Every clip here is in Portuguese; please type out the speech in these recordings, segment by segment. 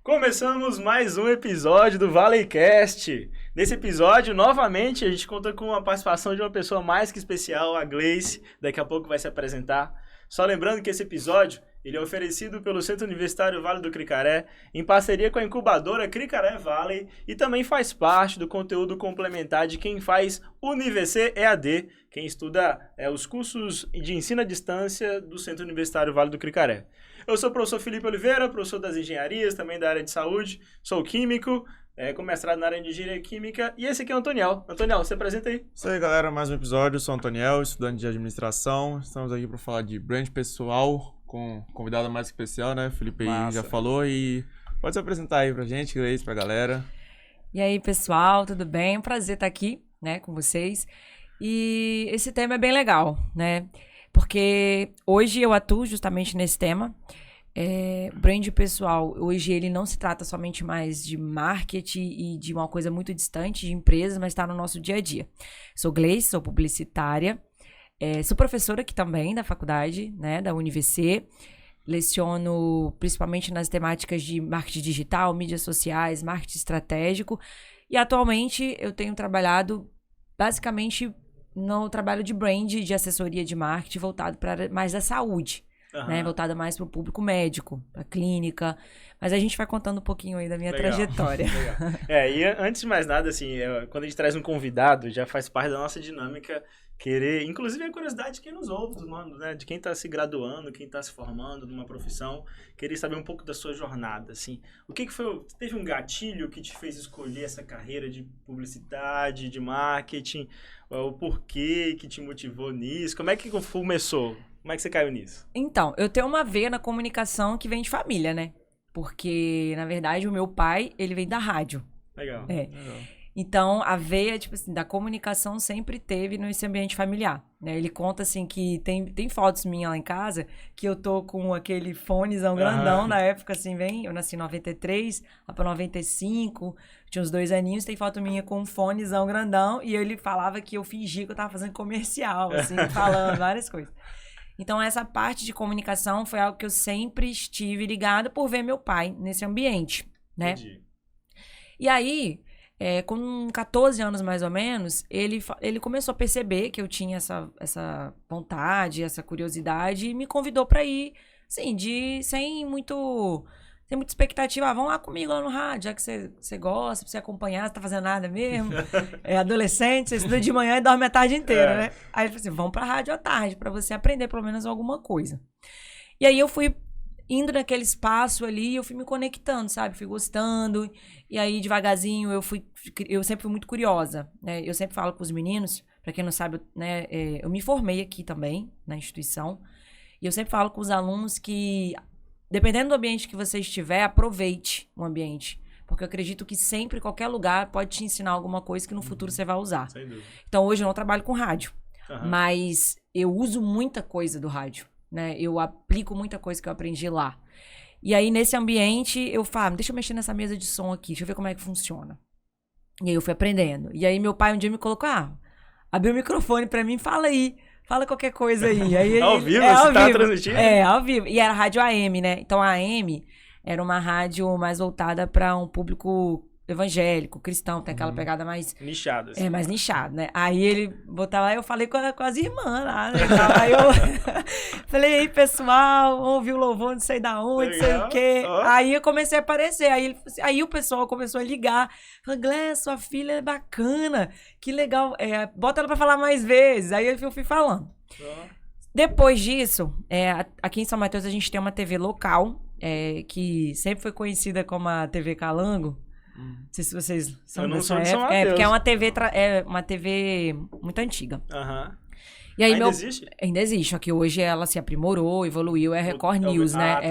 Começamos mais um episódio do Valleycast. Nesse episódio, novamente, a gente conta com a participação de uma pessoa mais que especial, a Gleice. Daqui a pouco vai se apresentar. Só lembrando que esse episódio ele é oferecido pelo Centro Universitário Vale do Cricaré, em parceria com a incubadora Cricaré Valley, e também faz parte do conteúdo complementar de quem faz UniVC EAD, quem estuda os cursos de ensino à distância do Centro Universitário Vale do Cricaré. Eu sou o professor Felipe Oliveira, professor das engenharias, também da área de saúde, sou químico, com mestrado na área de engenharia química, e esse aqui é o Antoniel. Antoniel, você apresenta aí. Isso aí, galera, mais um episódio. Eu sou o Antoniel, estudante de administração. Estamos aqui para falar de brand pessoal, com um convidado mais especial, né? Felipe aí já falou, e pode se apresentar aí pra gente, Gleice, pra galera. E aí, pessoal, tudo bem? É um prazer estar aqui, né, com vocês. E esse tema é bem legal, né? Porque hoje eu atuo justamente nesse tema. Brand pessoal, hoje ele não se trata somente mais de marketing e de uma coisa muito distante de empresas, mas está no nosso dia a dia. Sou Gleice, sou publicitária, sou professora aqui também da faculdade, né, da UniVC. Leciono principalmente nas temáticas de marketing digital, mídias sociais, marketing estratégico. E atualmente eu tenho trabalhado basicamente no trabalho de brand, de assessoria de marketing, voltado para a área mais da saúde, né? Voltada mais para o público médico, para a clínica. Mas a gente vai contando um pouquinho aí da minha trajetória. Legal. E antes de mais nada, assim, quando a gente traz um convidado, já faz parte da nossa dinâmica querer, inclusive a curiosidade de quem nos ouve, né? De quem está se graduando, quem está se formando numa profissão, querer saber um pouco da sua jornada, assim. O que foi, teve um gatilho que te fez escolher essa carreira de publicidade, de marketing, o porquê que te motivou nisso, como é que começou? Como é que você caiu nisso? Então, eu tenho uma veia na comunicação que vem de família, né? Porque, na verdade, o meu pai, ele vem da rádio. Legal. Legal. Então, a veia, tipo assim, da comunicação sempre teve nesse ambiente familiar, né? Ele conta, assim, que tem fotos minhas lá em casa, que eu tô com aquele fonezão grandão na época, assim, eu nasci em 93, lá pra 95, tinha uns 2 aninhos, tem foto minha com um fonezão grandão, e ele falava que eu fingia que eu tava fazendo comercial, assim, falando várias coisas. Então, essa parte de comunicação foi algo que eu sempre estive ligada por ver meu pai nesse ambiente, né? Entendi. E aí, com 14 anos mais ou menos, ele começou a perceber que eu tinha essa vontade, essa curiosidade, e me convidou para ir, assim, sem muita expectativa. Vamos lá comigo lá no rádio, já que você gosta, pra você acompanhar, você tá fazendo nada mesmo. Adolescente, você estuda de manhã e dorme a tarde inteira, né? Aí ele falou assim, vamos pra rádio à tarde, pra você aprender pelo menos alguma coisa. E aí eu fui indo naquele espaço ali, eu fui me conectando, sabe? Fui gostando, e aí devagarzinho eu sempre fui muito curiosa, né? Eu sempre falo com os meninos, pra quem não sabe, né? Eu me formei aqui também, na instituição, e eu sempre falo com os alunos que, dependendo do ambiente que você estiver, aproveite o ambiente. Porque eu acredito que sempre, qualquer lugar, pode te ensinar alguma coisa que no futuro você vai usar. Sem dúvida. Então, hoje eu não trabalho com rádio, mas eu uso muita coisa do rádio, né? Eu aplico muita coisa que eu aprendi lá. E aí, nesse ambiente, eu falo, deixa eu mexer nessa mesa de som aqui, deixa eu ver como é que funciona. E aí eu fui aprendendo. E aí meu pai um dia me colocou, abriu o microfone pra mim, fala aí. Fala qualquer coisa aí. Aí ao vivo? Você tá transmitindo? Ao vivo. E era rádio AM, né? Então a AM era uma rádio mais voltada para um público evangélico, cristão, tem aquela pegada mais nichada, assim. Mais nichado, né? Aí ele botava lá, eu falei com as irmãs lá, né? Aí eu falei, e aí, pessoal, ouvi o louvor, não sei da onde, sei o quê. Aí eu comecei a aparecer, aí o pessoal começou a ligar, falou, Gleice, sua filha é bacana, que legal, bota ela pra falar mais vezes. Aí eu fui falando. Depois disso, aqui em São Mateus a gente tem uma TV local, que sempre foi conhecida como a TV Calango. Não sei se vocês são dessa época. Porque é uma TV muito antiga. E aí ainda existe? Ainda existe, só que hoje ela se aprimorou, evoluiu, é Record News, né?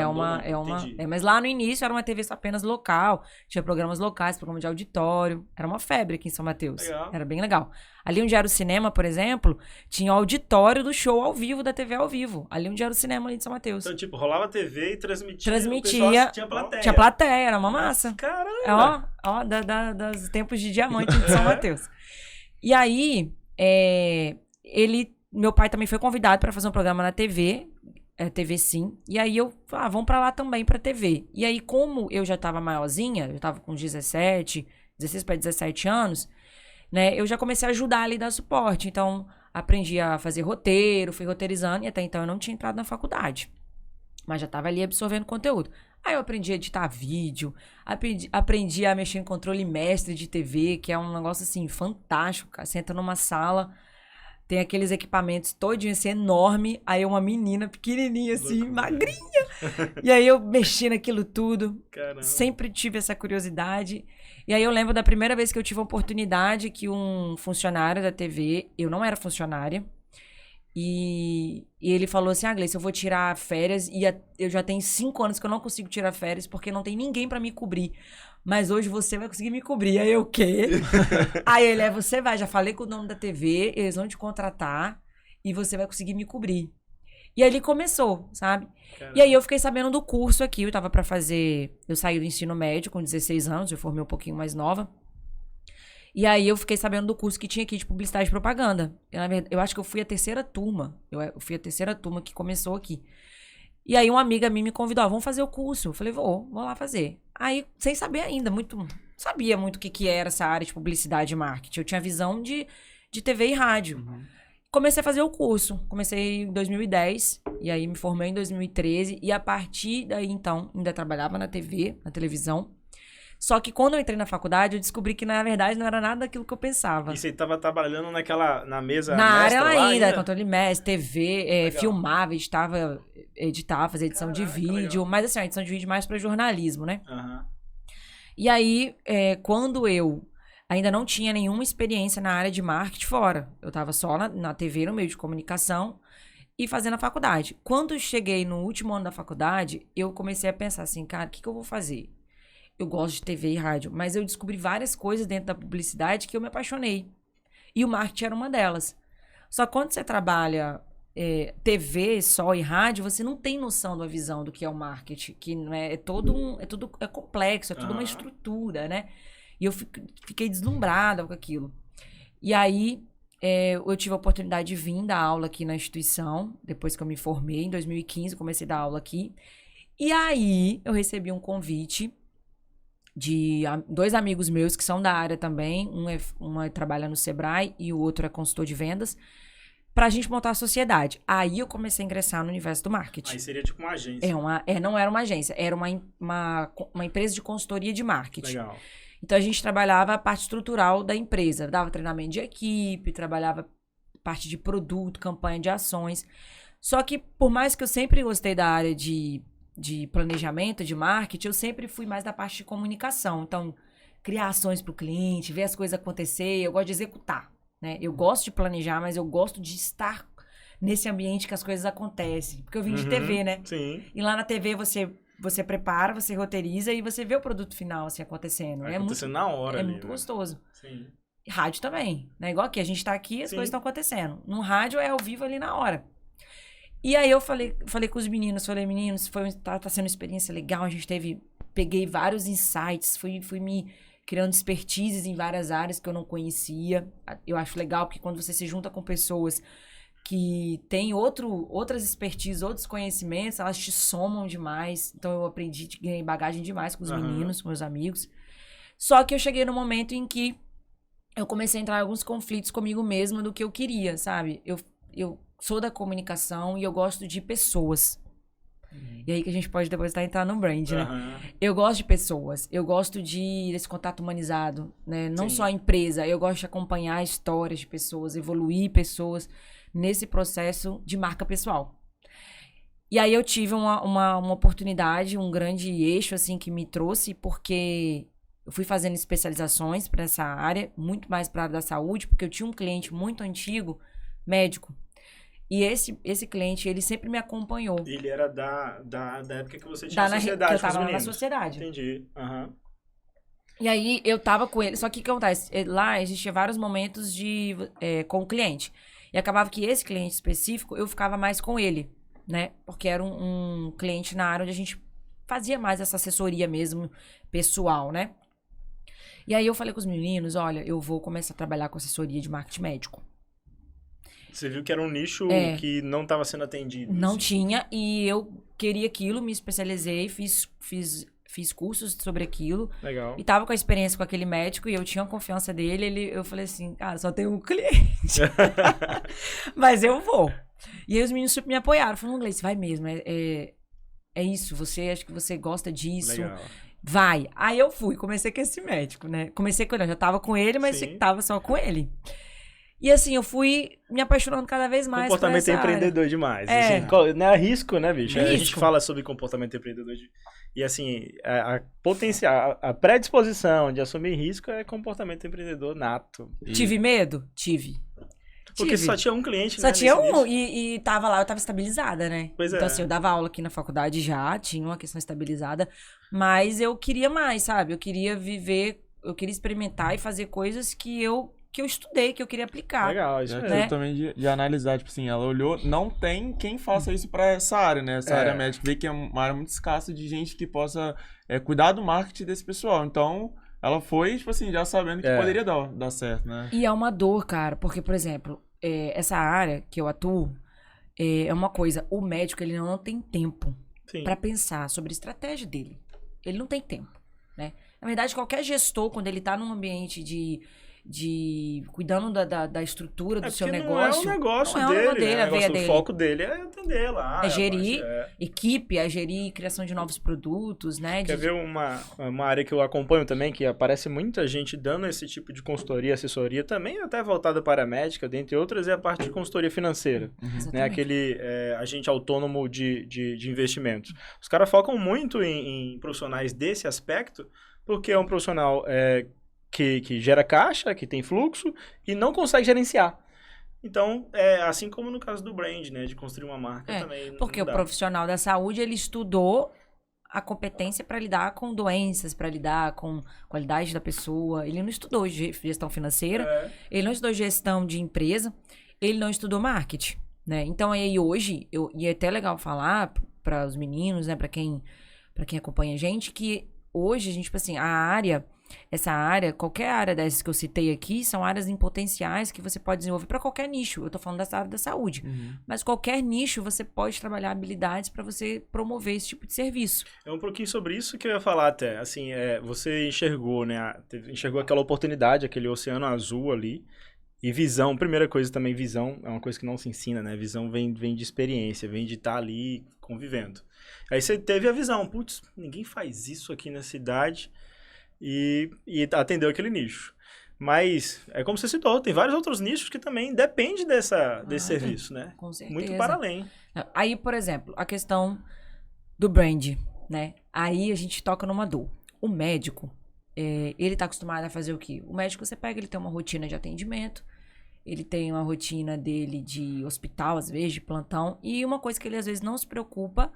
Mas lá no início era uma TV apenas local, tinha programas locais, programa de auditório, era uma febre aqui em São Mateus. Legal. Era bem legal. Ali onde era o cinema, por exemplo, tinha o auditório do show ao vivo, da TV ao vivo. Ali onde era o cinema ali de São Mateus. Então, tipo, rolava a TV e transmitia. Tinha plateia. Tinha plateia, era uma massa. Caramba! Dos tempos de diamante de São Mateus. E aí, meu pai também foi convidado para fazer um programa na TV, TV Sim. E aí eu falei, vamos pra lá também, pra TV. E aí, como eu já tava maiorzinha, eu tava com 16 para 17 anos, né? Eu já comecei a ajudar ali, dar suporte. Então, aprendi a fazer roteiro, fui roteirizando. E até então eu não tinha entrado na faculdade. Mas já tava ali absorvendo conteúdo. Aí eu aprendi a editar vídeo, aprendi a mexer em controle mestre de TV, que é um negócio, assim, fantástico, cara. Você entra numa sala, tem aqueles equipamentos todinhos, assim, enorme. Aí uma menina pequenininha, assim, magrinha. E aí eu mexi naquilo tudo. Caramba. Sempre tive essa curiosidade. E aí eu lembro da primeira vez que eu tive a oportunidade que um funcionário da TV, eu não era funcionária, e ele falou assim, Gleice, eu vou tirar férias, e eu já tenho 5 anos que eu não consigo tirar férias, porque não tem ninguém pra me cobrir. Mas hoje você vai conseguir me cobrir. Aí eu, o quê? Aí ele, você vai, já falei com o dono da TV, eles vão te contratar, e você vai conseguir me cobrir. E aí ele começou, sabe? Caramba. E aí eu fiquei sabendo do curso aqui, eu tava pra fazer, eu saí do ensino médio com 16 anos, eu formei um pouquinho mais nova. E aí eu fiquei sabendo do curso que tinha aqui de publicidade e propaganda. Eu acho que eu fui a terceira turma. Eu fui a terceira turma que começou aqui. E aí uma amiga minha me convidou, vamos fazer o curso. Eu falei, vou lá fazer. Aí, sem saber ainda, sabia muito o que era essa área de publicidade e marketing. Eu tinha visão de TV e rádio. Uhum. Comecei a fazer o curso. Comecei em 2010, e aí me formei em 2013. E a partir daí, então, ainda trabalhava na TV, na televisão. Só que quando eu entrei na faculdade, eu descobri que, na verdade, não era nada daquilo que eu pensava. E você estava trabalhando na mesa na área ainda? Controle mestre, TV, filmava, editava, fazia edição de vídeo. Legal. Mas assim, a edição de vídeo mais para jornalismo, né? Uhum. E aí, quando eu ainda não tinha nenhuma experiência na área de marketing fora, eu estava só na TV, no meio de comunicação, e fazendo a faculdade. Quando eu cheguei no último ano da faculdade, eu comecei a pensar assim, cara, o que eu vou fazer? Eu gosto de TV e rádio, mas eu descobri várias coisas dentro da publicidade que eu me apaixonei. E o marketing era uma delas. Só que quando você trabalha TV só e rádio, você não tem noção da visão do que é o marketing, que não é tudo complexo, é tudo uma estrutura, né? E eu fiquei deslumbrada com aquilo. E aí, eu tive a oportunidade de vir dar aula aqui na instituição, depois que eu me formei, em 2015, comecei a dar aula aqui. E aí, eu recebi um convite de 2 amigos meus que são da área também, um trabalha no Sebrae e o outro é consultor de vendas, pra gente montar a sociedade. Aí eu comecei a ingressar no universo do marketing. Aí seria tipo uma agência. Não era uma agência, era uma empresa de consultoria de marketing. Legal. Então a gente trabalhava a parte estrutural da empresa, dava treinamento de equipe, trabalhava parte de produto, campanha de ações. Só que por mais que eu sempre gostei da área de planejamento, de marketing, eu sempre fui mais da parte de comunicação. Então, criar ações para o cliente, ver as coisas acontecer, eu gosto de executar, né? Eu gosto de planejar, mas eu gosto de estar nesse ambiente que as coisas acontecem. Porque eu vim de TV, né? Sim. E lá na TV você prepara, você roteiriza e você vê o produto final assim acontecendo. Vai acontecendo na hora. É muito gostoso. Sim. E rádio também, né? Igual aqui, a gente tá aqui, as coisas estão acontecendo. No rádio é ao vivo ali na hora. E aí eu falei com os meninos, meninos, tá sendo uma experiência legal, peguei vários insights, fui me criando expertises em várias áreas que eu não conhecia. Eu acho legal porque quando você se junta com pessoas que têm outras expertises, outros conhecimentos, elas te somam demais. Então eu ganhei bagagem demais com os meninos, com meus amigos. Só que eu cheguei no momento em que eu comecei a entrar em alguns conflitos comigo mesma do que eu queria, sabe? Eu sou da comunicação e eu gosto de pessoas. E aí que a gente pode depois entrar no brand, né? Eu gosto de pessoas. Eu gosto desse contato humanizado, né? Não só a empresa. Eu gosto de acompanhar histórias de pessoas, evoluir pessoas nesse processo de marca pessoal. E aí eu tive uma oportunidade, um grande eixo, assim, que me trouxe, porque eu fui fazendo especializações para essa área, muito mais para a área da saúde, porque eu tinha um cliente muito antigo, médico. E esse cliente, ele sempre me acompanhou. Ele era da época que você tinha sociedade que eu tava na sociedade. Entendi. E aí, eu tava com ele. Só que o que acontece? Lá existia vários momentos com o cliente. E acabava que esse cliente específico, eu ficava mais com ele, né? Porque era um cliente na área onde a gente fazia mais essa assessoria mesmo, pessoal, né? E aí, eu falei com os meninos, olha, eu vou começar a trabalhar com assessoria de marketing médico. Você viu que era um nicho que não estava sendo atendido. Não assim. tinha, e eu queria aquilo, me especializei, fiz cursos sobre aquilo. Legal. E tava com a experiência com aquele médico e eu tinha a confiança dele. Eu falei assim, cara, só tem um cliente. Mas eu vou. E aí os meninos super me apoiaram. Falaram, Gleice, vai mesmo. É isso, acho que você gosta disso. Legal. Vai. Aí eu fui, comecei com esse médico, né? Comecei com ele, eu já tava com ele, mas tava só com ele. E assim, eu fui me apaixonando cada vez mais. Comportamento empreendedor demais. É. Assim, não é risco, né, bicho? Risco. A gente fala sobre comportamento empreendedor. E assim, a predisposição de assumir risco é comportamento empreendedor nato. Tive medo? Tive. Porque só tinha um cliente, Só né? tinha um, e tava lá, eu tava estabilizada, né? Pois é. Então, assim, eu dava aula aqui na faculdade já, tinha uma questão estabilizada, mas eu queria mais, sabe? Eu queria viver, eu queria experimentar e fazer coisas que eu estudei, que eu queria aplicar. Legal, isso É mesmo. aquilo também de analisar, tipo assim, ela olhou, não tem quem faça isso pra essa área, né? Essa área médica, vê que é uma área muito escassa de gente que possa cuidar do marketing desse pessoal. Então, ela foi, tipo assim, já sabendo que poderia dar certo, né? E é uma dor, cara, porque, por exemplo, essa área que eu atuo é uma coisa, o médico, ele não tem tempo pra pensar sobre a estratégia dele. Ele não tem tempo, né? Na verdade, qualquer gestor, quando ele tá num ambiente de cuidando da estrutura do seu negócio. Não é o negócio não dele. É o dele, a veia o dele. foco dele é atender lá. É gerir equipe, é gerir criação de novos produtos, né? Quer ver uma área que eu acompanho também, que aparece muita gente dando esse tipo de consultoria, assessoria, também até voltada para a médica, dentre outras, é a parte de consultoria financeira. Né? Aquele agente autônomo de investimentos. Os caras focam muito em profissionais desse aspecto, porque é um profissional que gera caixa, que tem fluxo e não consegue gerenciar. Então, assim como no caso do brand, né? De construir uma marca também. Porque o profissional da saúde, ele estudou a competência para lidar com doenças, para lidar com qualidade da pessoa. Ele não estudou gestão financeira, ele não estudou gestão de empresa, ele não estudou marketing, né? Então, aí hoje, e é até legal falar para os meninos, né? Para quem acompanha a gente, que hoje a gente, tipo assim, essa área, qualquer área dessas que eu citei aqui, são áreas em potenciais que você pode desenvolver para qualquer nicho. Eu tô falando dessa área da saúde. Mas qualquer nicho, você pode trabalhar habilidades para você promover esse tipo de serviço. É um pouquinho sobre isso que eu ia falar até. Assim, você enxergou, né? Enxergou aquela oportunidade, aquele oceano azul ali. E visão, primeira coisa também, visão é uma coisa que não se ensina, né? Visão vem de experiência, vem de estar ali convivendo. Aí você teve a visão, putz, ninguém faz isso aqui na cidade. E atendeu aquele nicho. Mas, é como você citou, tem vários outros nichos que também dependem desse serviço, né? Com certeza. Muito para além. Aí, por exemplo, a questão do brand, né? Aí a gente toca numa dor. O médico, ele tá acostumado a fazer o quê? O médico, você pega, ele tem uma rotina de atendimento, ele tem uma rotina dele de hospital, às vezes, de plantão, e uma coisa que ele, às vezes, não se preocupa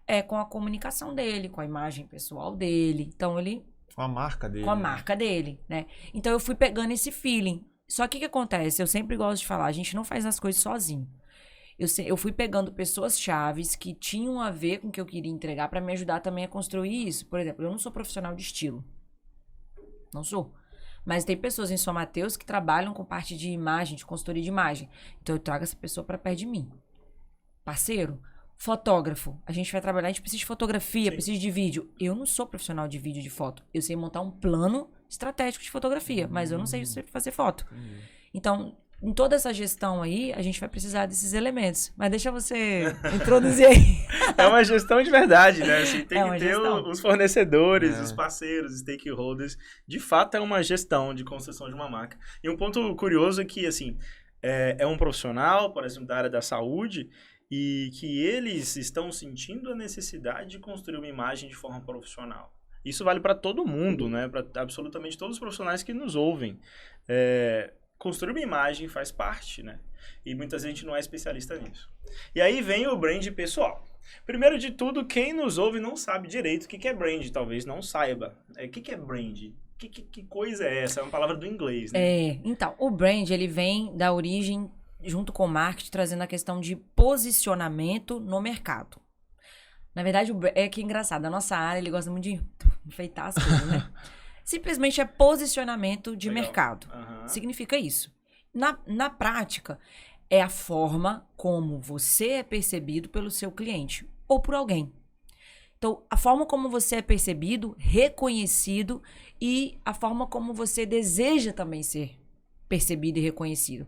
é com a comunicação dele, com a imagem pessoal dele. Então, ele... Com a marca dele. Com a marca dele, né? Então, eu fui pegando esse feeling. Só que o que acontece? Eu sempre gosto de falar, a gente não faz as coisas sozinho. Eu fui pegando pessoas chaves que tinham a ver com o que eu queria entregar para me ajudar também a construir isso. Por exemplo, eu não sou profissional de estilo. Não sou. Mas tem pessoas em São Mateus que trabalham com parte de imagem, de consultoria de imagem. Então, eu trago essa pessoa para perto de mim. Parceiro, fotógrafo. A gente vai trabalhar, a gente precisa de fotografia, precisa de vídeo. Eu não sou profissional de vídeo e de foto. Eu sei montar um plano estratégico de fotografia, mas eu não sei fazer foto. Então, em toda essa gestão aí, a gente vai precisar desses elementos. Mas deixa você introduzir aí. É uma gestão de verdade, né? Assim, tem que ter gestão. os fornecedores, os parceiros, os stakeholders. De fato, é uma gestão de construção de uma marca. E um ponto curioso é que, assim, é um profissional, por exemplo, da área da saúde, e que eles estão sentindo a necessidade de construir uma imagem de forma profissional. Isso vale para todo mundo, né? Para absolutamente todos os profissionais que nos ouvem. Construir uma imagem faz parte, né? E muita gente não é especialista nisso. E aí vem o brand pessoal. Primeiro de tudo, quem nos ouve não sabe direito o que é brand, talvez não saiba. O que é brand? Que coisa é essa? É uma palavra do inglês, né? Então, o brand, ele vem da origem, junto com o marketing, trazendo a questão de posicionamento no mercado. Na verdade, que engraçado, a nossa área, ele gosta muito de enfeitar as coisas, né? Simplesmente é posicionamento de mercado. Significa isso. Na prática, é a forma como você é percebido pelo seu cliente ou por alguém. Então, a forma como você é percebido, reconhecido e a forma como você deseja também ser percebido e reconhecido.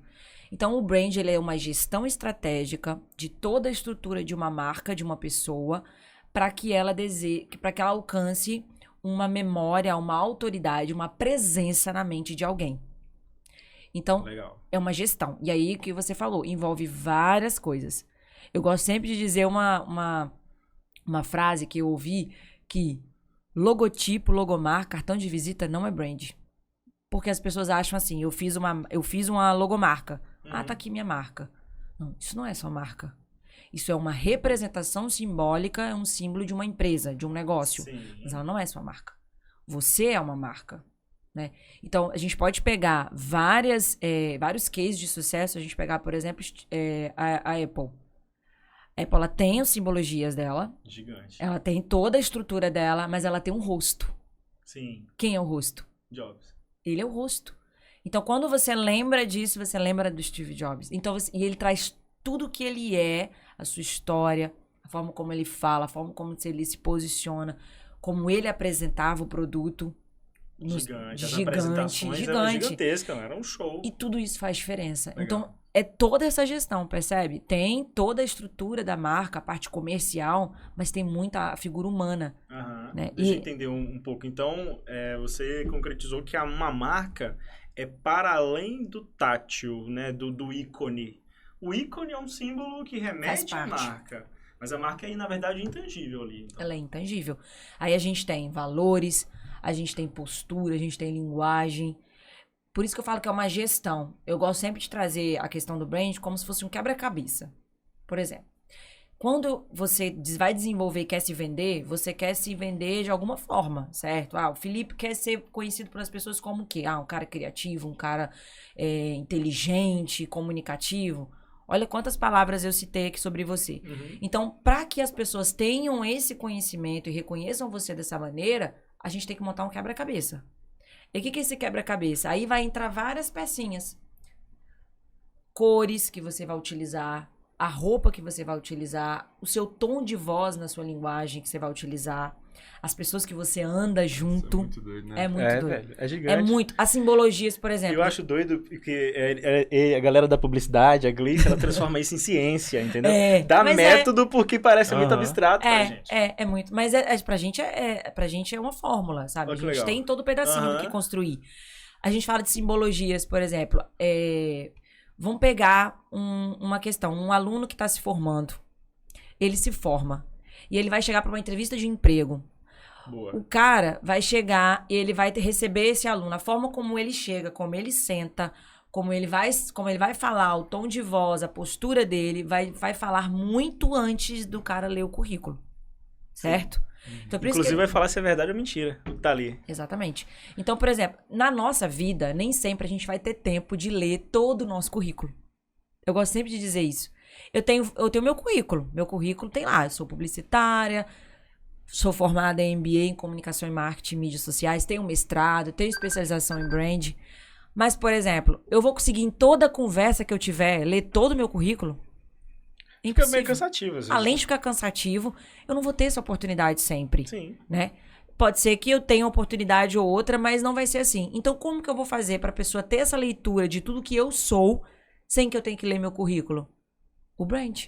Então, o brand ele é uma gestão estratégica de toda a estrutura de uma marca, de uma pessoa, para que ela alcance uma memória, uma autoridade, uma presença na mente de alguém. Então, Legal. é uma gestão. E aí, o que você falou, envolve várias coisas. Eu gosto sempre de dizer uma frase que eu ouvi, que logotipo, logomarca, cartão de visita não é brand. Porque as pessoas acham assim, eu fiz uma logomarca. Ah, tá aqui minha marca. Não, isso não é sua marca. Isso é uma representação simbólica, é um símbolo de uma empresa, de um negócio. Sim. Mas ela não é sua marca. Você é uma marca. Né? Então, a gente pode pegar vários cases de sucesso. A gente pegar, por exemplo, a Apple. A Apple, ela tem as simbologias dela. Gigante. Ela tem toda a estrutura dela, mas ela tem um rosto. Sim. Quem é o rosto? Jobs. Ele é o rosto. Então, quando você lembra disso, você lembra do Steve Jobs. Então, e ele traz tudo o que ele é, a sua história, a forma como ele fala, a forma como ele se posiciona, como ele apresentava o produto. Gigante. As apresentações eram gigantescas, era um show. E tudo isso faz diferença. Legal. Então, é toda essa gestão, percebe? Tem toda a estrutura da marca, a parte comercial, mas tem muita figura humana. Né? Deixa eu entender um pouco. Então, você concretizou que uma marca é para além do tátil, né? Do ícone. O ícone é um símbolo que remete à marca. Mas a marca é, na verdade, intangível ali. Então. Ela é intangível. Aí a gente tem valores, a gente tem postura, a gente tem linguagem. Por isso que eu falo que é uma gestão. Eu gosto sempre de trazer a questão do brand como se fosse um quebra-cabeça. Por exemplo, quando você vai desenvolver e quer se vender, você quer se vender de alguma forma, certo? O Felipe quer ser conhecido pelas pessoas como o quê? Um cara criativo, um cara inteligente, comunicativo. Olha quantas palavras eu citei aqui sobre você. Então, para que as pessoas tenham esse conhecimento e reconheçam você dessa maneira, a gente tem que montar um quebra-cabeça. E o que é esse quebra-cabeça? Aí vai entrar várias pecinhas. Cores que você vai utilizar, a roupa que você vai utilizar, o seu tom de voz na sua linguagem que você vai utilizar, as pessoas que você anda junto. Isso é muito doido, né? É muito doido. Velho, é gigante. É muito. As simbologias, por exemplo. Eu acho doido porque a galera da publicidade, a Gleice, ela transforma isso em ciência, entendeu? Dá método porque parece muito abstrato pra gente. É muito. Mas pra gente é uma fórmula, sabe? Olha A gente legal. tem todo o pedacinho do que construir. A gente fala de simbologias, por exemplo. Vamos pegar uma questão. Um aluno que está se formando. Ele se forma. E ele vai chegar para uma entrevista de emprego. Boa. O cara vai chegar e ele vai receber esse aluno. A forma como ele chega, como ele senta, como ele vai falar, o tom de voz, a postura dele, vai falar muito antes do cara ler o currículo. Certo? Então, por Inclusive isso vai falar se é verdade ou mentira. O que tá ali. Exatamente. Então, por exemplo, na nossa vida, nem sempre a gente vai ter tempo de ler todo o nosso currículo. Eu gosto sempre de dizer isso. Eu tenho meu currículo. Meu currículo tem lá, eu sou publicitária, sou formada em MBA em Comunicação e Marketing e Mídias Sociais, tenho mestrado, tenho especialização em brand. Mas, por exemplo, eu vou conseguir em toda conversa que eu tiver ler todo o meu currículo? Fica meio cansativo, às vezes. Além de ficar cansativo, eu não vou ter essa oportunidade sempre. Sim. Né? Pode ser que eu tenha uma oportunidade ou outra, mas não vai ser assim. Então, como que eu vou fazer para a pessoa ter essa leitura de tudo que eu sou, sem que eu tenha que ler meu currículo? O brand.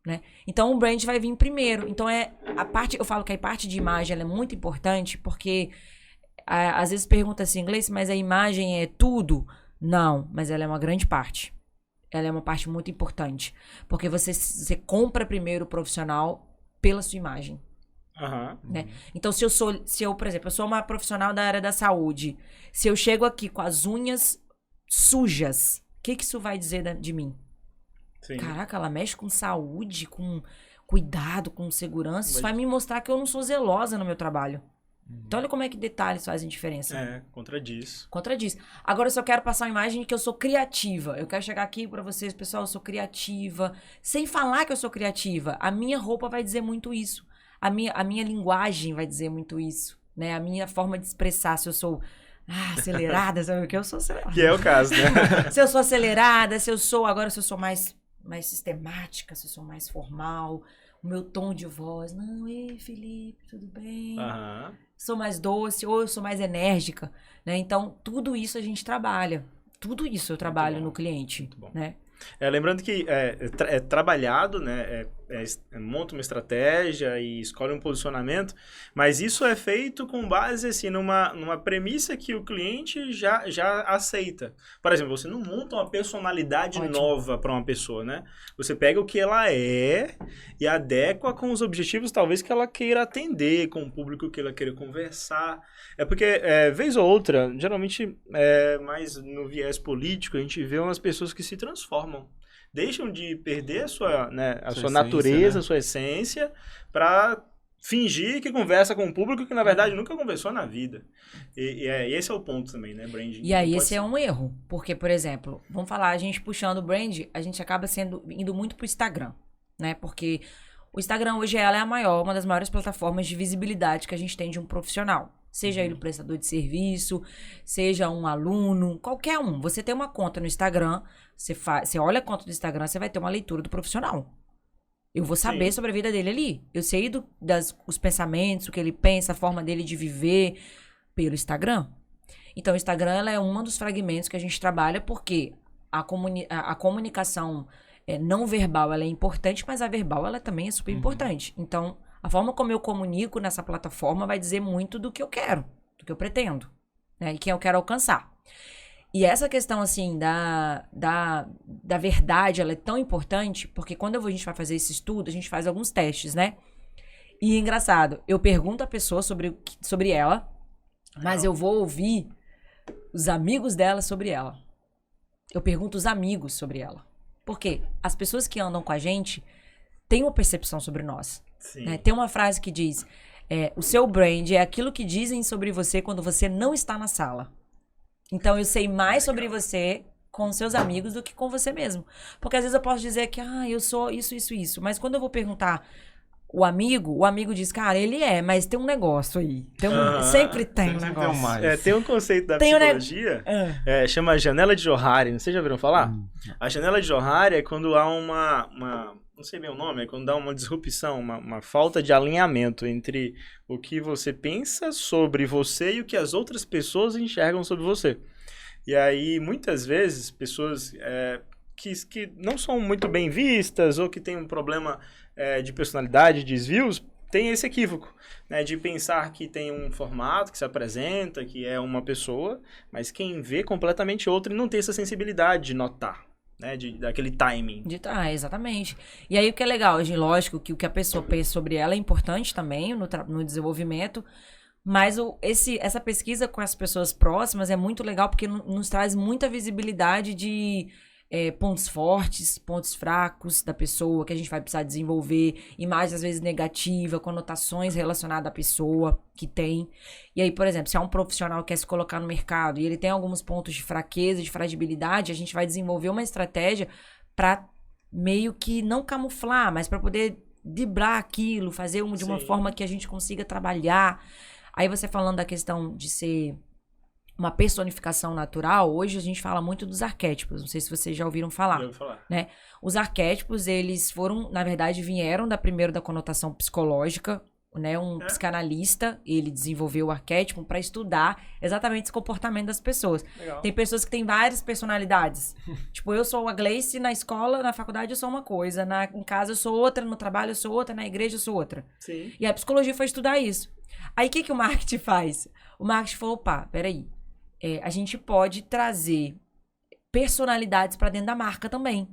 Né? Então, o brand vai vir primeiro. Então, eu falo que a parte de imagem ela é muito importante, porque às vezes pergunta assim, inglês, mas a imagem é tudo? Não, mas ela é uma grande parte. Ela é uma parte muito importante. Porque você compra primeiro o profissional pela sua imagem. Né? Então, se eu, por exemplo, eu sou uma profissional da área da saúde. Se eu chego aqui com as unhas sujas, o que isso vai dizer de mim? Sim. Caraca, ela mexe com saúde, com cuidado, com segurança. Isso vai me mostrar que eu não sou zelosa no meu trabalho. Então, olha como é que detalhes fazem diferença. Contradiz. Agora, se eu quero passar uma imagem de que eu sou criativa, eu quero chegar aqui pra vocês, pessoal, eu sou criativa, sem falar que eu sou criativa, a minha roupa vai dizer muito isso. A minha linguagem vai dizer muito isso, né? A minha forma de expressar, se eu sou acelerada, sabe o que? Eu sou acelerada. Que é o caso, né? Se eu sou acelerada, se eu sou mais sistemática, se eu sou mais formal, o meu tom de voz. Não, ei, Felipe, tudo bem? Sou mais doce, ou eu sou mais enérgica, né? Então, tudo isso a gente trabalha. Tudo isso eu trabalho no cliente, né? Lembrando que é trabalhado, né? Monta uma estratégia e escolhe um posicionamento, mas isso é feito com base assim, numa premissa que o cliente já aceita. Por exemplo, você não monta uma personalidade nova para uma pessoa, né? Você pega o que ela é e adequa com os objetivos talvez que ela queira atender, com o público que ela queira conversar. É porque, vez ou outra, geralmente, mais no viés político, a gente vê umas pessoas que se transformam. Deixam de perder a sua natureza, né? A sua essência, para fingir que conversa com o público que, na verdade, nunca conversou na vida. E esse é o ponto também, né, branding? E aí, esse é um erro. Porque, por exemplo, vamos falar, a gente puxando o brand, a gente acaba indo muito pro Instagram, né? Porque o Instagram hoje é uma das maiores plataformas de visibilidade que a gente tem de um profissional. Seja ele um prestador de serviço, seja um aluno, qualquer um. Você tem uma conta no Instagram, você olha a conta do Instagram, você vai ter uma leitura do profissional. Eu vou saber sobre a vida dele ali. Eu sei os pensamentos, o que ele pensa, a forma dele de viver pelo Instagram. Então, o Instagram ela é um dos fragmentos que a gente trabalha porque a comunicação não verbal ela é importante, mas a verbal ela também é super importante. Então, a forma como eu comunico nessa plataforma vai dizer muito do que eu quero, do que eu pretendo, né? E quem eu quero alcançar. E essa questão, assim, da verdade, ela é tão importante, porque quando a gente vai fazer esse estudo, a gente faz alguns testes, né? E é engraçado, eu pergunto à pessoa sobre ela, mas eu vou ouvir os amigos dela sobre ela. Eu pergunto os amigos sobre ela. Por quê? As pessoas que andam com a gente têm uma percepção sobre nós. Né? Tem uma frase que diz, o seu brand é aquilo que dizem sobre você quando você não está na sala. Então, eu sei mais sobre você com seus amigos do que com você mesmo. Porque às vezes eu posso dizer que, eu sou isso. Mas quando eu vou perguntar o amigo diz, cara, ele mas tem um negócio aí. Sempre tem um negócio. Tem um conceito da psicologia, chama janela de Johari. Vocês já ouviram falar? A janela de Johari é quando há não sei bem o nome, é quando dá uma disrupção, uma falta de alinhamento entre o que você pensa sobre você e o que as outras pessoas enxergam sobre você. E aí, muitas vezes, pessoas que não são muito bem vistas ou que têm um problema de personalidade, desvios, tem esse equívoco, né, de pensar que tem um formato que se apresenta, que é uma pessoa, mas quem vê completamente outra e não tem essa sensibilidade de notar. Né, daquele timing. Exatamente. E aí o que é legal, gente, lógico que o que a pessoa pensa sobre ela é importante também no desenvolvimento, mas essa pesquisa com as pessoas próximas é muito legal porque nos traz muita visibilidade de pontos fortes, pontos fracos da pessoa que a gente vai precisar desenvolver, imagens às vezes negativas, conotações relacionadas à pessoa que tem. E aí, por exemplo, se é um profissional que quer se colocar no mercado e ele tem alguns pontos de fraqueza, de fragilidade, a gente vai desenvolver uma estratégia para meio que não camuflar, mas para poder driblar aquilo, fazer de uma forma que a gente consiga trabalhar. Aí você falando da questão de ser uma personificação natural, hoje a gente fala muito dos arquétipos, não sei se vocês já ouviram falar. Já ouvi falar. Né? Os arquétipos, eles vieram primeiro da conotação psicológica, né? Um psicanalista, ele desenvolveu o arquétipo para estudar exatamente esse comportamento das pessoas. Legal. Tem pessoas que têm várias personalidades. Tipo, eu sou a Gleice, na escola, na faculdade eu sou uma coisa, em casa eu sou outra, no trabalho eu sou outra, na igreja eu sou outra. Sim. E a psicologia foi estudar isso. Aí o que o marketing faz? O marketing falou, peraí, a gente pode trazer personalidades para dentro da marca também.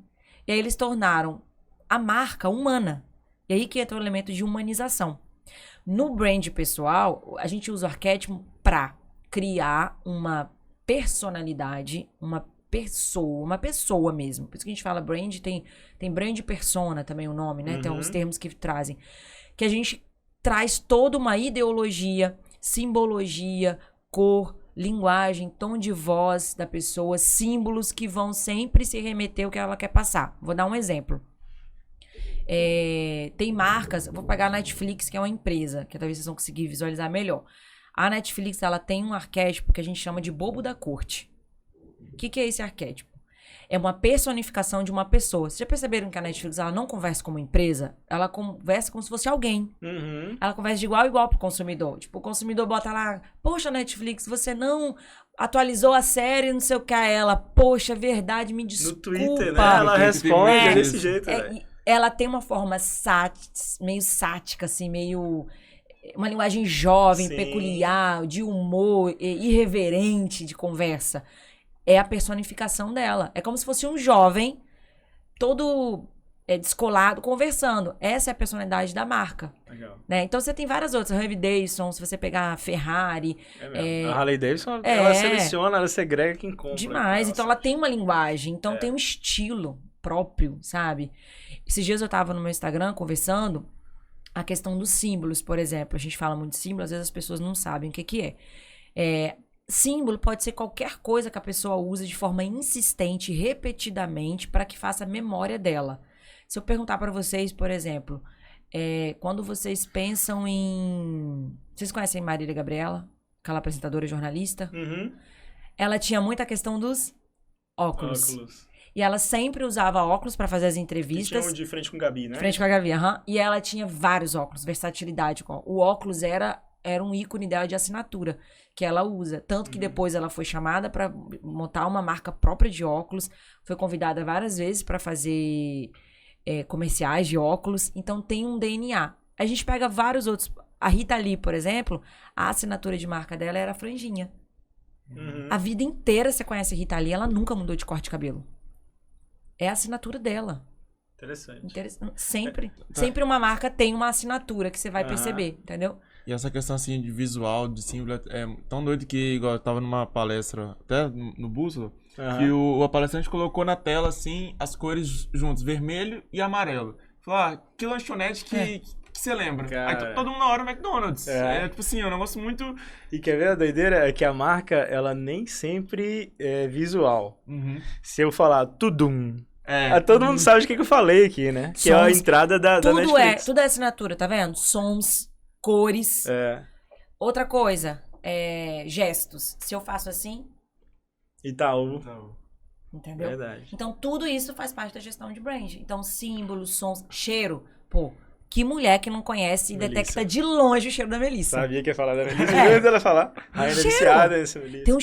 E aí eles tornaram a marca humana. E aí que entra o elemento de humanização. No brand pessoal, a gente usa o arquétipo para criar uma personalidade, uma pessoa mesmo. Por isso que a gente fala brand, tem brand persona também o nome, né? Tem uns termos que trazem. Que a gente traz toda uma ideologia, simbologia, cor, linguagem, tom de voz da pessoa, símbolos que vão sempre se remeter ao que ela quer passar. Vou dar um exemplo. Tem marcas, vou pegar a Netflix, que é uma empresa, que talvez vocês vão conseguir visualizar melhor. A Netflix, ela tem um arquétipo que a gente chama de bobo da corte. O que é esse arquétipo? É uma personificação de uma pessoa. Vocês já perceberam que a Netflix, ela não conversa como empresa? Ela conversa como se fosse alguém. Ela conversa de igual a igual pro consumidor. Tipo, o consumidor bota lá, poxa, Netflix, você não atualizou a série, não sei o que a ela. Poxa, verdade, me desculpa. No Twitter, né? Ela responde desse jeito, velho. Ela tem uma forma meio sática, assim, meio... Uma linguagem jovem, Sim. peculiar, de humor, irreverente de conversa. É a personificação dela. É como se fosse um jovem, todo descolado, conversando. Essa é a personalidade da marca. Legal. Né? Então, você tem várias outras. Harley Davidson, se você pegar a Ferrari. A Harley Davidson, ela seleciona, ela segrega quem compra. Demais. Então, ela tem uma linguagem. Então, tem um estilo próprio, sabe? Esses dias eu tava no meu Instagram conversando a questão dos símbolos, por exemplo. A gente fala muito de símbolo, às vezes as pessoas não sabem o que é. Símbolo pode ser qualquer coisa que a pessoa usa de forma insistente, repetidamente, para que faça memória dela. Se eu perguntar para vocês, por exemplo, quando vocês pensam em... Vocês conhecem Marília Gabriela? Aquela apresentadora jornalista? Ela tinha muita questão dos óculos. E ela sempre usava óculos para fazer as entrevistas. Tinha um de frente com Gabi, né? Frente com a Gabi, E ela tinha vários óculos, versatilidade. O óculos era um ícone dela de assinatura que ela usa. Tanto que depois ela foi chamada para montar uma marca própria de óculos. Foi convidada várias vezes para fazer comerciais de óculos. Então tem um DNA. A gente pega vários outros. A Rita Lee, por exemplo, a assinatura de marca dela era a franjinha. A vida inteira você conhece a Rita Lee, ela nunca mudou de corte de cabelo. É a assinatura dela. Interessante. Sempre uma marca tem uma assinatura que você vai perceber, entendeu? E essa questão, assim, de visual, de símbolo, é tão doido que, igual eu tava numa palestra, até no Bússola, que o palestrante colocou na tela, assim, as cores juntas, vermelho e amarelo. Falou, que lanchonete que você lembra? Cara. Aí todo mundo na hora, McDonald's. Tipo assim, é um negócio muito... E quer ver a doideira? É que a marca, ela nem sempre é visual. Se eu falar tudum, todo mundo sabe o que eu falei aqui, né? Que é a entrada da Netflix. Tudo é assinatura, tá vendo? Sons, cores. Outra coisa, gestos. Se eu faço assim... Itaú. Entendeu? Verdade. Então, tudo isso faz parte da gestão de brand. Então, símbolos, sons, cheiro. Pô, que mulher que não conhece e detecta de longe o cheiro da Melissa. Sabia que ia falar da Melissa. Antes dela falar. Ainda viciada nessa Melissa.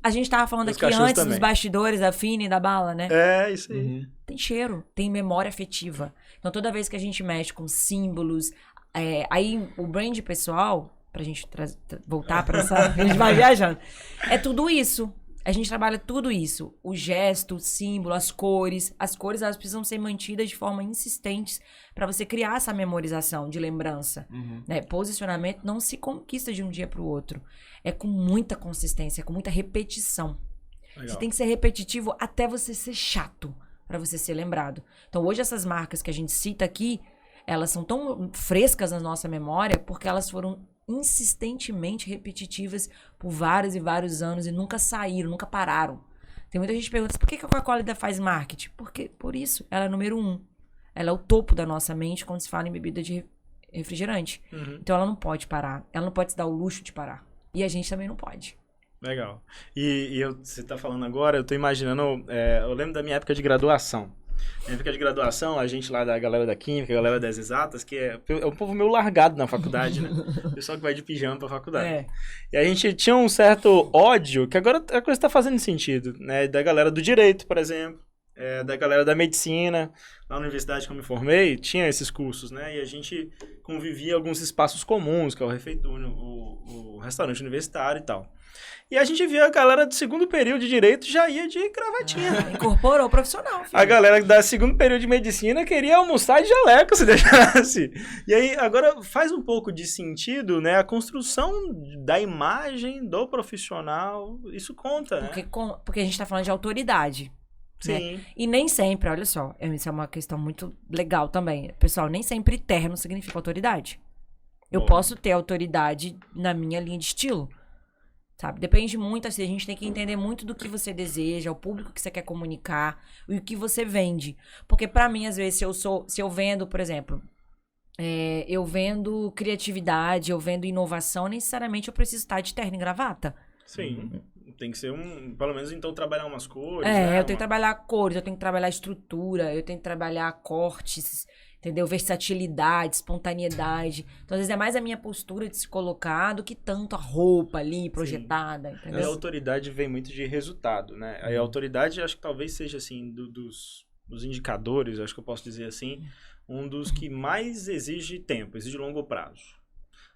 A gente tava falando aqui antes também. Dos bastidores da Fini e da Bala, né? É, isso aí. Tem cheiro, tem memória afetiva. Então, toda vez que a gente mexe com símbolos, aí o brand pessoal, pra gente voltar pra essa... A gente vai viajando. É tudo isso. A gente trabalha tudo isso. O gesto, o símbolo, as cores. As cores, elas precisam ser mantidas de forma insistente para você criar essa memorização de lembrança. Né? Posicionamento não se conquista de um dia para o outro. É com muita consistência, com muita repetição. Legal. Você tem que ser repetitivo até você ser chato para você ser lembrado. Então, hoje, essas marcas que a gente cita aqui, elas são tão frescas na nossa memória porque elas foram insistentemente repetitivas por vários e vários anos e nunca saíram, nunca pararam. Tem muita gente que pergunta, por que a Coca-Cola ainda faz marketing? Por isso, ela é número 1. Ela é o topo da nossa mente quando se fala em bebida de refrigerante. Então ela não pode parar, ela não pode se dar o luxo de parar. E a gente também não pode. Legal. E você tá falando agora, eu tô imaginando, eu lembro da minha época de graduação. Na época de graduação, a gente lá da galera da Química, a galera das Exatas, que é um povo meio largado na faculdade, né? O pessoal que vai de pijama pra faculdade. E a gente tinha um certo ódio, que agora a coisa tá fazendo sentido, né? Da galera do direito, por exemplo, da galera da medicina. Lá na universidade que eu me formei, tinha esses cursos, né? E a gente convivia em alguns espaços comuns, que é o refeitório, o restaurante universitário e tal. E a gente via a galera do segundo período de direito já ia de cravatinha. Incorporou o profissional. Filho. A galera da segundo período de medicina queria almoçar de jaleco se deixasse. E aí, agora faz um pouco de sentido, né? A construção da imagem do profissional, isso conta, né? Porque a gente tá falando de autoridade. Sim. Né? E nem sempre, olha só, isso é uma questão muito legal também. Pessoal, nem sempre terno significa autoridade. Eu posso ter autoridade na minha linha de estilo. Sabe? Depende muito, assim, a gente tem que entender muito do que você deseja, o público que você quer comunicar, e o que você vende. Porque pra mim, às vezes, se eu vendo, por exemplo, eu vendo criatividade, eu vendo inovação, necessariamente eu preciso estar de terno e gravata. Sim. Tem que ser pelo menos então trabalhar umas cores. Eu tenho que trabalhar cores, eu tenho que trabalhar estrutura, eu tenho que trabalhar cortes, entendeu? Versatilidade, espontaneidade. Então, às vezes é mais a minha postura de se colocar do que tanto a roupa ali projetada, entendeu? A autoridade vem muito de resultado, né? A autoridade, acho que talvez seja, assim, dos indicadores, acho que eu posso dizer assim, um dos que mais exige tempo, exige longo prazo.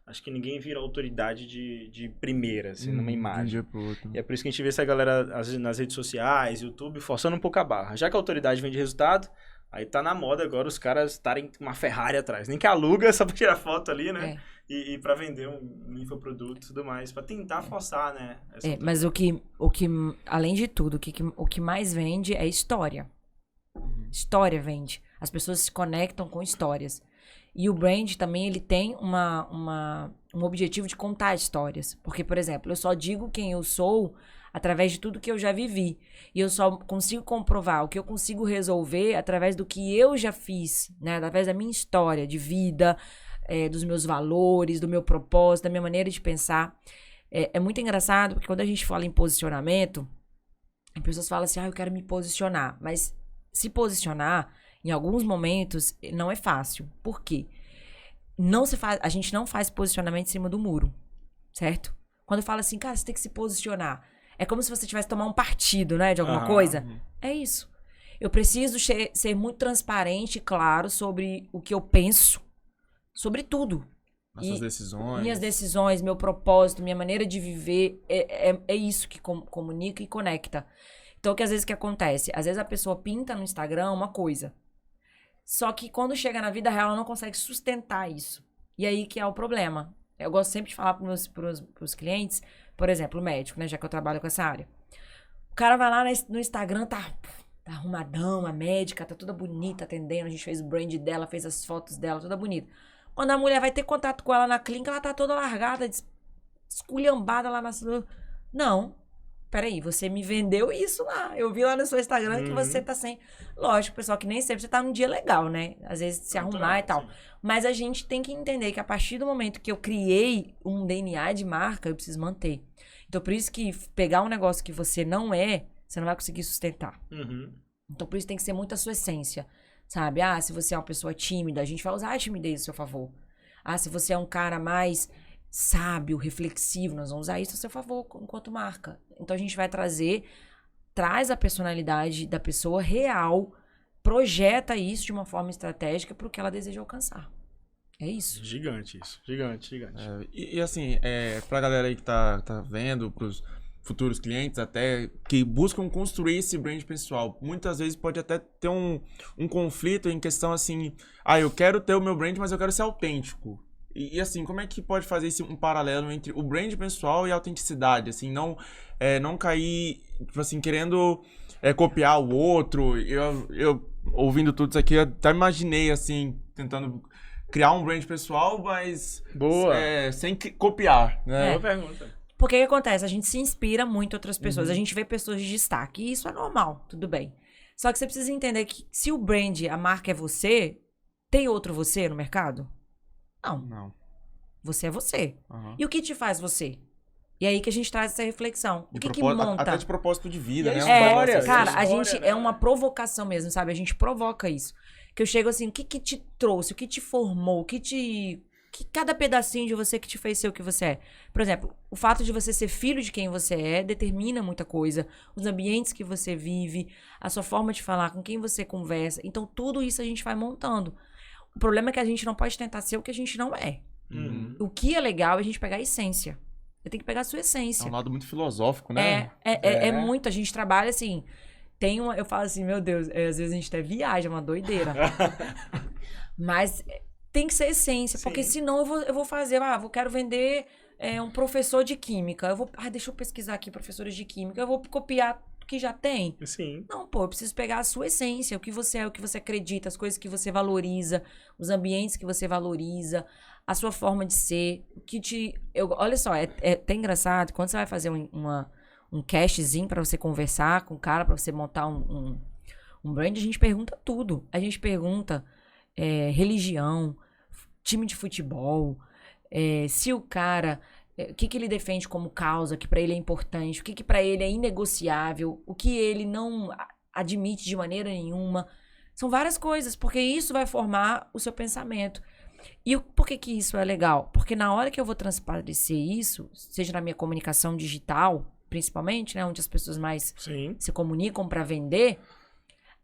Acho que ninguém vira autoridade de primeira, assim, numa imagem. E é por isso que a gente vê essa galera, às vezes, nas redes sociais, YouTube, forçando um pouco a barra. Já que a autoridade vem de resultado, aí tá na moda agora os caras estarem com uma Ferrari atrás. Nem que aluga só pra tirar foto ali, né? E pra vender um infoproduto e tudo mais. Pra tentar forçar, né? Mas o que, além de tudo, o que mais vende é história. História vende. As pessoas se conectam com histórias. E o brand também, ele tem um objetivo de contar histórias. Porque, por exemplo, eu só digo quem eu sou através de tudo que eu já vivi. E eu só consigo comprovar o que eu consigo resolver através do que eu já fiz, né? Através da minha história de vida, dos meus valores, do meu propósito, da minha maneira de pensar. É muito engraçado, porque quando a gente fala em posicionamento, as pessoas falam assim, eu quero me posicionar. Mas se posicionar, em alguns momentos, não é fácil. Por quê? A gente não faz posicionamento em cima do muro, certo? Quando fala assim, cara, você tem que se posicionar. É como se você tivesse que tomar um partido, né, de alguma coisa. É isso. Eu preciso ser muito transparente e claro sobre o que eu penso, sobre tudo. Nossas decisões. Minhas decisões, meu propósito, minha maneira de viver, é isso que comunica e conecta. Então, que às vezes o que acontece? Às vezes a pessoa pinta no Instagram uma coisa. Só que quando chega na vida real, ela não consegue sustentar isso. E aí que é o problema. Eu gosto sempre de falar pros clientes, por exemplo, o médico, né? Já que eu trabalho com essa área. O cara vai lá no Instagram, tá arrumadão, a médica, tá toda bonita atendendo. A gente fez o brand dela, fez as fotos dela, toda bonita. Quando a mulher vai ter contato com ela na clínica, ela tá toda largada, esculhambada lá na... Não. Peraí, você me vendeu isso lá. Eu vi lá no seu Instagram que você tá sem... Lógico, pessoal, que nem sempre você tá num dia legal, né? Às vezes se arrumar e tal. Sim. Mas a gente tem que entender que a partir do momento que eu criei um DNA de marca, eu preciso manter. Então, por isso que pegar um negócio que você não vai conseguir sustentar. Então, por isso tem que ser muito a sua essência, sabe? Se você é uma pessoa tímida, a gente vai usar a timidez a seu favor. Se você é um cara mais... sábio, reflexivo, nós vamos usar isso a seu favor enquanto marca. Então a gente vai traz a personalidade da pessoa real, projeta isso de uma forma estratégica para o que ela deseja alcançar. É isso. Gigante isso, gigante. E assim, pra galera aí que tá vendo, pros futuros clientes até, que buscam construir esse brand pessoal, muitas vezes pode até ter um conflito em questão assim, eu quero ter o meu brand, mas eu quero ser autêntico. E assim, como é que pode fazer um paralelo entre o brand pessoal e a autenticidade? Assim, não cair, tipo assim, querendo copiar o outro. Eu ouvindo tudo isso aqui, eu até imaginei, assim, tentando criar um brand pessoal, mas sem copiar, né? Boa pergunta. Porque o que acontece? A gente se inspira muito em outras pessoas. A gente vê pessoas de destaque. E isso é normal, tudo bem. Só que você precisa entender que se o brand, a marca é você, tem outro você no mercado? Não. Você é você. E o que te faz você? E aí que a gente traz essa reflexão. O que monta? Até de propósito de vida, né? Cara, a gente é uma provocação mesmo, sabe? A gente provoca isso. Que eu chego assim, o que te trouxe? O que te formou? Que cada pedacinho de você que te fez ser o que você é. Por exemplo, o fato de você ser filho de quem você é determina muita coisa. Os ambientes que você vive, a sua forma de falar, com quem você conversa. Então, tudo isso a gente vai montando. O problema é que a gente não pode tentar ser o que a gente não é. O que é legal é a gente pegar a essência. Você tem que pegar a sua essência. É um lado muito filosófico, né? É muito. A gente trabalha assim... Eu falo assim, meu Deus, às vezes a gente até viaja, é uma doideira. Mas tem que ser essência. Sim. Porque senão eu vou fazer... quero vender um professor de química. Deixa eu pesquisar aqui professores de química. Eu vou copiar o que já tem. Sim. Não, eu preciso pegar a sua essência, o que você é, o que você acredita, as coisas que você valoriza, os ambientes que você valoriza, a sua forma de ser, o que olha só, é até engraçado, quando você vai fazer um castzinho pra você conversar com o cara, pra você montar um brand, a gente pergunta tudo. A gente pergunta religião, time de futebol, se o cara... O que ele defende como causa, que pra ele é importante, o que pra ele é inegociável, o que ele não admite de maneira nenhuma. São várias coisas, porque isso vai formar o seu pensamento. E por que isso é legal? Porque na hora que eu vou transparecer isso, seja na minha comunicação digital, principalmente, né, onde as pessoas mais se comunicam para vender,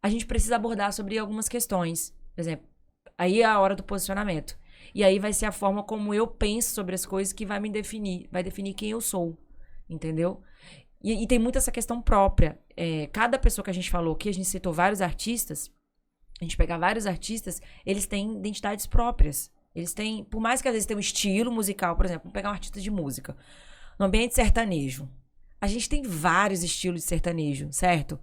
a gente precisa abordar sobre algumas questões. Por exemplo, aí é a hora do posicionamento. E aí vai ser a forma como eu penso sobre as coisas que vai me definir, vai definir quem eu sou, entendeu? E tem muito essa questão própria. Cada pessoa que a gente falou aqui, a gente citou vários artistas, a gente pegar vários artistas, eles têm identidades próprias. Eles têm, por mais que às vezes tenham um estilo musical, por exemplo, vamos pegar um artista de música. No ambiente sertanejo, a gente tem vários estilos de sertanejo, certo?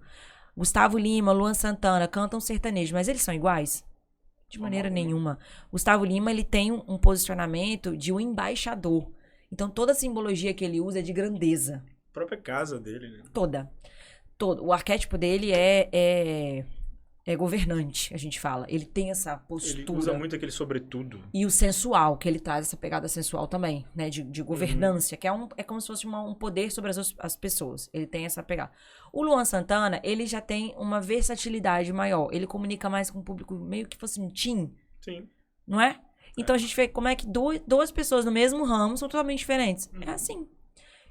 Gustavo Lima, Luan Santana cantam sertanejo, mas eles são iguais? De maneira nenhuma. Gustavo Lima, ele tem um posicionamento de um embaixador. Então, toda a simbologia que ele usa é de grandeza. A própria casa dele, né? Toda. O arquétipo dele é governante, a gente fala. Ele tem essa postura. Ele usa muito aquele sobretudo. E o sensual, que ele traz essa pegada sensual também, né? De governância, que é como se fosse um poder sobre as pessoas. Ele tem essa pegada. O Luan Santana, ele já tem uma versatilidade maior. Ele comunica mais com o público meio que fosse um teen. Sim. Não é? Então a gente vê como é que duas pessoas no mesmo ramo são totalmente diferentes. É assim.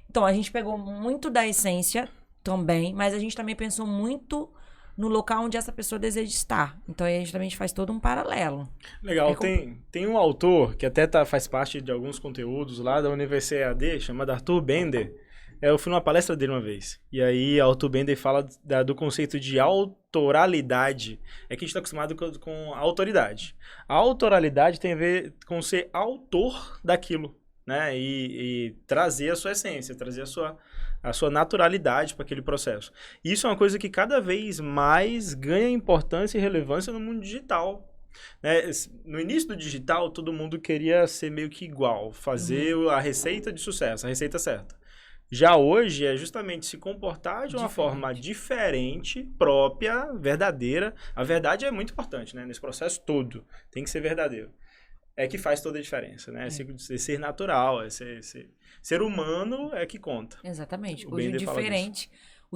Então a gente pegou muito da essência também, mas a gente também pensou muito no local onde essa pessoa deseja estar. Então aí a gente também faz todo um paralelo. Legal, tem um autor que até faz parte de alguns conteúdos lá da Universidade EAD, chamado Arthur Bender. Eu fui numa palestra dele uma vez. E aí Arthur Bender fala do conceito de autoralidade. É que a gente está acostumado com a autoridade. A autoralidade tem a ver com ser autor daquilo, né? E trazer a sua essência, trazer a sua naturalidade para aquele processo. Isso é uma coisa que cada vez mais ganha importância e relevância no mundo digital. Né? No início do digital, todo mundo queria ser meio que igual, fazer a receita de sucesso, a receita certa. Já hoje é justamente se comportar de uma forma diferente, própria, verdadeira. A verdade é muito importante, né? Nesse processo todo. Tem que ser verdadeiro. É que faz toda a diferença, né? Ser natural, ser humano é que conta. Exatamente. Hoje o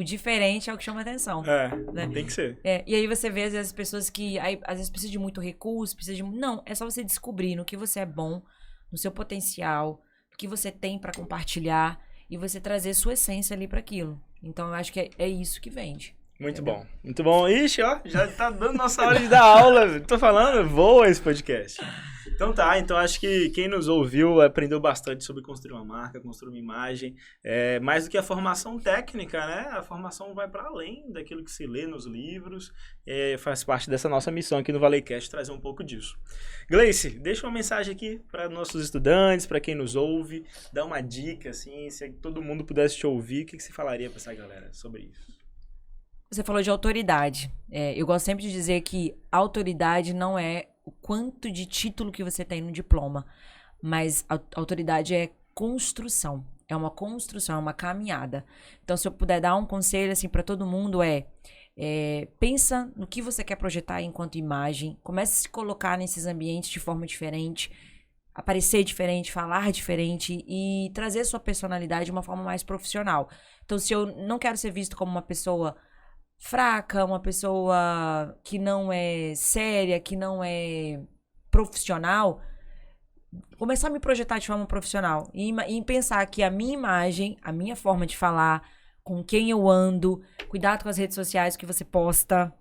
diferente é o que chama atenção. Né? Tem que ser. E aí você vê, às vezes, pessoas que às vezes precisam de muito recurso, Não, é só você descobrir no que você é bom, no seu potencial, o que você tem para compartilhar e você trazer sua essência ali para aquilo. Então, eu acho que é isso que vende. Muito bom. Muito bom. Ixi, ó, já tá dando nossa hora de dar aula. Tô falando, voa esse podcast. Então então acho que quem nos ouviu aprendeu bastante sobre construir uma marca, construir uma imagem. Mais do que a formação técnica, né? A formação vai para além daquilo que se lê nos livros. Faz parte dessa nossa missão aqui no ValeiCast trazer um pouco disso. Gleice, deixa uma mensagem aqui para nossos estudantes, para quem nos ouve. Dá uma dica, assim, se todo mundo pudesse te ouvir, o que você falaria para essa galera sobre isso? Você falou de autoridade. Eu gosto sempre de dizer que autoridade não é o quanto de título que você tem no diploma, mas a autoridade é construção. É uma construção, é uma caminhada. Então, se eu puder dar um conselho assim para todo mundo pensa no que você quer projetar enquanto imagem, comece a se colocar nesses ambientes de forma diferente, aparecer diferente, falar diferente e trazer sua personalidade de uma forma mais profissional. Então, se eu não quero ser visto como uma pessoa fraca, uma pessoa que não é séria, que não é profissional, começar a me projetar de forma profissional e pensar que a minha imagem, a minha forma de falar, com quem eu ando, cuidado com as redes sociais que você posta,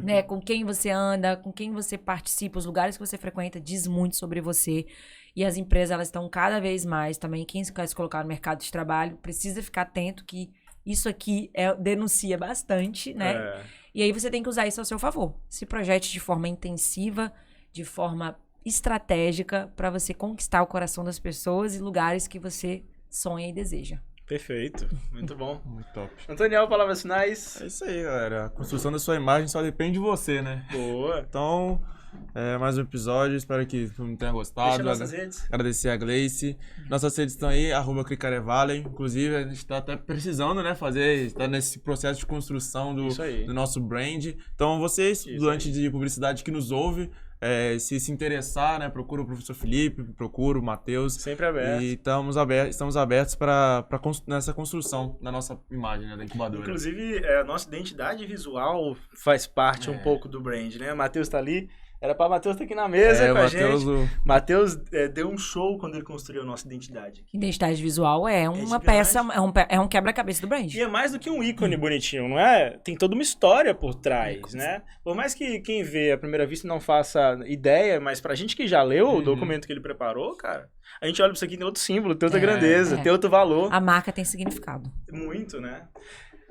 né, com quem você anda, com quem você participa, os lugares que você frequenta, diz muito sobre você. E as empresas, elas estão cada vez mais também, quem quer se colocar no mercado de trabalho, precisa ficar atento que isso aqui denuncia bastante, né? E aí você tem que usar isso ao seu favor. Se projete de forma intensiva, de forma estratégica, para você conquistar o coração das pessoas e lugares que você sonha e deseja. Perfeito. Muito bom. Muito top. Antoniel, palavras finais. É isso aí, galera. A construção da sua imagem só depende de você, né? Boa. Então, mais um episódio. Espero que todo mundo tenha gostado. Deixa nossas redes. Agradecer a Gleice. Nossas redes estão aí, @ClicareValley. Inclusive, a gente está até precisando, né? Está nesse processo de construção do nosso brand. Então, vocês, estudantes de publicidade que nos ouvem, se interessar, né, procura o professor Felipe, procura o Matheus. Sempre aberto. E estamos abertos nessa construção da nossa imagem, né, da incubadora. Inclusive, a nossa identidade visual faz parte um pouco do brand, né? O Matheus tá ali. Era pra Matheus estar aqui na mesa com a gente. Matheus deu um show quando ele construiu a nossa identidade. Identidade visual é uma peça, é um quebra-cabeça do brand. E é mais do que um ícone bonitinho, não é? Tem toda uma história por trás, né? Por mais que quem vê à primeira vista não faça ideia, mas pra gente que já leu o documento que ele preparou, cara, a gente olha pra isso aqui, tem outro símbolo, tem outra grandeza, tem outro valor. A marca tem significado. Muito, né?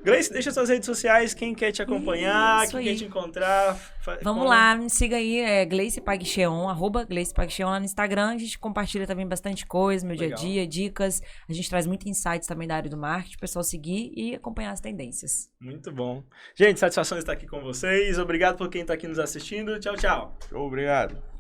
Gleice, deixa suas redes sociais, quem quer te acompanhar, quem quer te encontrar. Vamos lá, me siga aí, Gleice Pagcheon, @GleicePagcheon lá no Instagram. A gente compartilha também bastante coisa, meu dia a dia, dicas. A gente traz muito insights também da área do marketing, o pessoal seguir e acompanhar as tendências. Muito bom. Gente, satisfação de estar aqui com vocês. Obrigado por quem está aqui nos assistindo. Tchau, tchau. Obrigado.